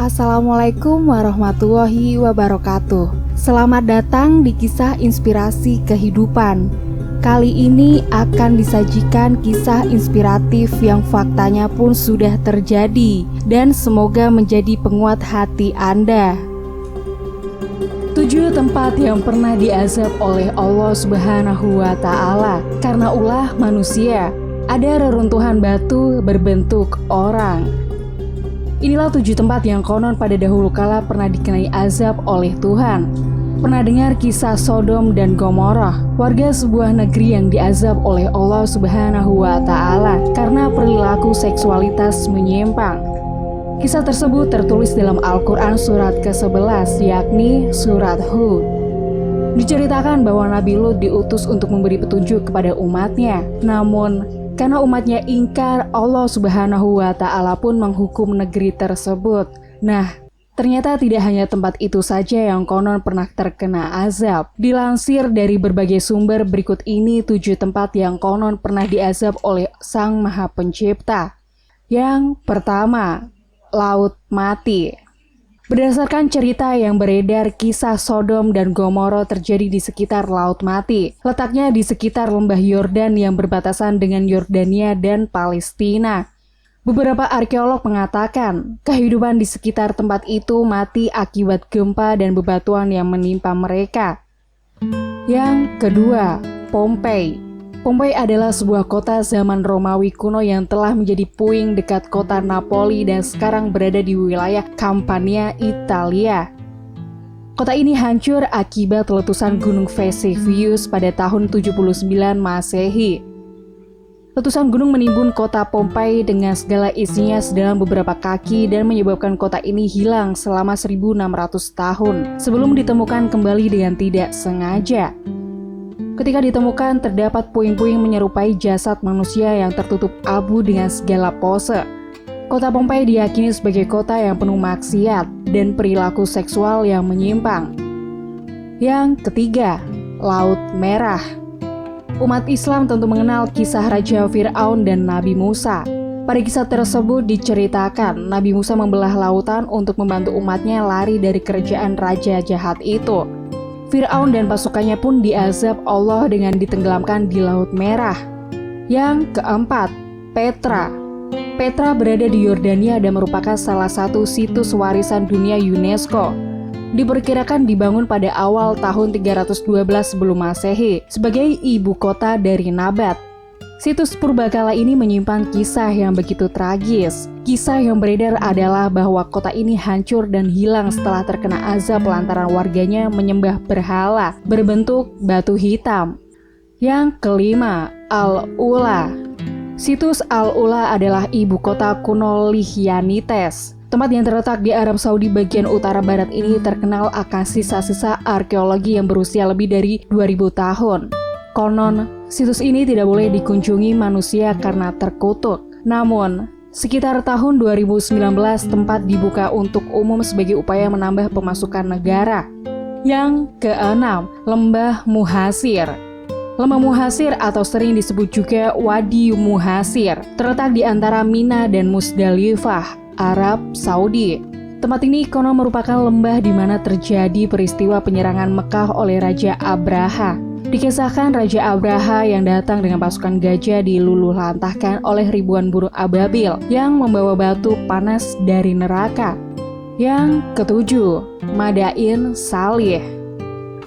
Assalamualaikum warahmatullahi wabarakatuh. Selamat datang di kisah inspirasi kehidupan. Kali ini akan disajikan kisah inspiratif yang faktanya pun sudah terjadi dan semoga menjadi penguat hati Anda. 7 tempat yang pernah diazab oleh Allah Subhanahu wa Ta'ala karena ulah manusia. Ada reruntuhan batu berbentuk orang. Inilah 7 tempat yang konon pada dahulu kala pernah dikenai azab oleh Tuhan. Pernah dengar kisah Sodom dan Gomorrah, warga sebuah negeri yang diazab oleh Allah Subhanahu wa Ta'ala karena perilaku seksualitas menyimpang. Kisah tersebut tertulis dalam Al-Quran surat ke-11, yakni surat Hud. Diceritakan bahwa Nabi Lut diutus untuk memberi petunjuk kepada umatnya, namun karena umatnya ingkar, Allah Subhanahu wa Ta'ala pun menghukum negeri tersebut. Nah, ternyata tidak hanya tempat itu saja yang konon pernah terkena azab. Dilansir dari berbagai sumber berikut ini 7 tempat yang konon pernah diazab oleh Sang Maha Pencipta. Yang pertama, Laut Mati. Berdasarkan cerita yang beredar, kisah Sodom dan Gomorrah terjadi di sekitar Laut Mati. Letaknya di sekitar lembah Yordan yang berbatasan dengan Yordania dan Palestina. Beberapa arkeolog mengatakan, kehidupan di sekitar tempat itu mati akibat gempa dan bebatuan yang menimpa mereka. Yang kedua, Pompei. Pompei adalah sebuah kota zaman Romawi kuno yang telah menjadi puing dekat kota Napoli dan sekarang berada di wilayah Campania, Italia. Kota ini hancur akibat letusan Gunung Vesuvius pada tahun 79 Masehi. Letusan gunung menimbun kota Pompei dengan segala isinya sedalam beberapa kaki dan menyebabkan kota ini hilang selama 1600 tahun sebelum ditemukan kembali dengan tidak sengaja. Ketika ditemukan, terdapat puing-puing menyerupai jasad manusia yang tertutup abu dengan segala pose. Kota Pompei diyakini sebagai kota yang penuh maksiat dan perilaku seksual yang menyimpang. Yang ketiga, Laut Merah. Umat Islam tentu mengenal kisah Raja Fir'aun dan Nabi Musa. Pada kisah tersebut diceritakan, Nabi Musa membelah lautan untuk membantu umatnya lari dari kerajaan raja jahat itu. Fir'aun dan pasukannya pun diazab Allah dengan ditenggelamkan di Laut Merah. Yang keempat, Petra. Petra berada di Yordania dan merupakan salah satu situs warisan dunia UNESCO. Diperkirakan dibangun pada awal tahun 312 sebelum Masehi sebagai ibu kota dari Nabat. Situs purbakala ini menyimpan kisah yang begitu tragis. Kisah yang beredar adalah bahwa kota ini hancur dan hilang setelah terkena azab lantaran warganya menyembah berhala berbentuk batu hitam. Yang kelima, Al-Ula. Situs Al-Ula adalah ibu kota kuno Lihyanites. Tempat yang terletak di Arab Saudi bagian utara barat ini terkenal akan sisa-sisa arkeologi yang berusia lebih dari 2000 tahun. Konon, situs ini tidak boleh dikunjungi manusia karena terkutuk. Namun, sekitar tahun 2019 tempat dibuka untuk umum sebagai upaya menambah pemasukan negara. Yang keenam, Lembah Muhasir. Lembah Muhasir atau sering disebut juga Wadi Muhasir, terletak di antara Mina dan Musdalifah, Arab Saudi. Tempat ini konon merupakan lembah di mana terjadi peristiwa penyerangan Mekah oleh Raja Abraha. Dikisahkan Raja Abraha yang datang dengan pasukan gajah diluluh lantahkan oleh ribuan burung ababil yang membawa batu panas dari neraka. Yang ketujuh, Madain Salih.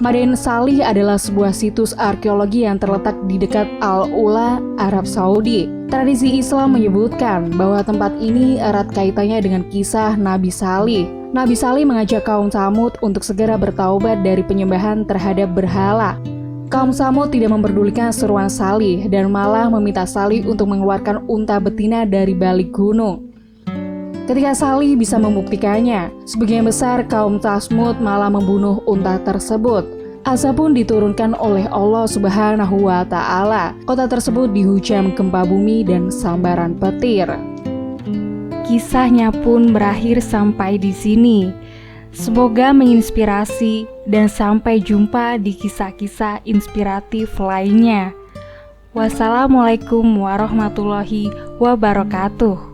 Madain Salih adalah sebuah situs arkeologi yang terletak di dekat Al-Ula, Arab Saudi. Tradisi Islam menyebutkan bahwa tempat ini erat kaitannya dengan kisah Nabi Salih. Nabi Salih mengajak kaum Tsamud untuk segera bertaubat dari penyembahan terhadap berhala. Kaum Tsamud tidak memperdulikan seruan Salih dan malah meminta Salih untuk mengeluarkan unta betina dari balik gunung. Ketika Salih bisa membuktikannya, sebagian besar kaum Tsamud malah membunuh unta tersebut. Azab pun diturunkan oleh Allah Subhanahu wa Ta'ala. Kota tersebut dihujam gempa bumi dan sambaran petir. Kisahnya pun berakhir sampai di sini. Semoga menginspirasi dan sampai jumpa di kisah-kisah inspiratif lainnya. Wassalamualaikum warahmatullahi wabarakatuh.